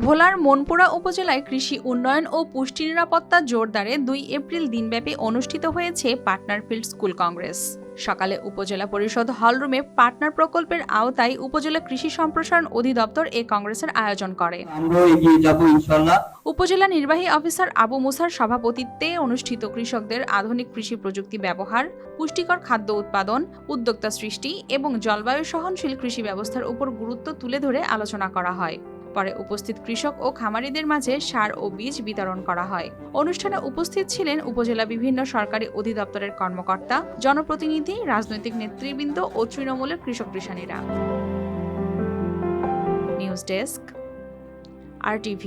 ভোলার মনপুরা উপজেলায় কৃষি উন্নয়ন ও পুষ্টি নিরাপত্তা জোরদারে ২ এপ্রিল দিনব্যাপী অনুষ্ঠিত হয়েছে পার্টনার ফিল্ড স্কুল কংগ্রেস। সকালে উপজেলা পরিষদ হলরুমে পার্টনার প্রকল্পের আওতায় উপজেলা কৃষি সম্প্রসারণ অধিদপ্তর এ কংগ্রেসের আয়োজন করে। উপজেলা নির্বাহী অফিসার আবু মুসার সভাপতিত্বে অনুষ্ঠিত কৃষকদের আধুনিক কৃষি প্রযুক্তি ব্যবহার, পুষ্টিকর খাদ্য উৎপাদন, উদ্যোক্তা সৃষ্টি এবং জলবায়ু সহনশীল কৃষি ব্যবস্থার উপর গুরুত্ব তুলে ধরে আলোচনা করা হয়। পরে উপস্থিত কৃষক ও খামারিদের মাঝে সার ও বীজ বিতরণ করা হয়। অনুষ্ঠানে উপস্থিত ছিলেন উপজেলা বিভিন্ন সরকারি অধিদপ্তরের কর্মকর্তা, জনপ্রতিনিধি, রাজনৈতিক নেতৃবৃন্দ ও তৃণমূলের কৃষক কৃষানীরা। News desk, RTV।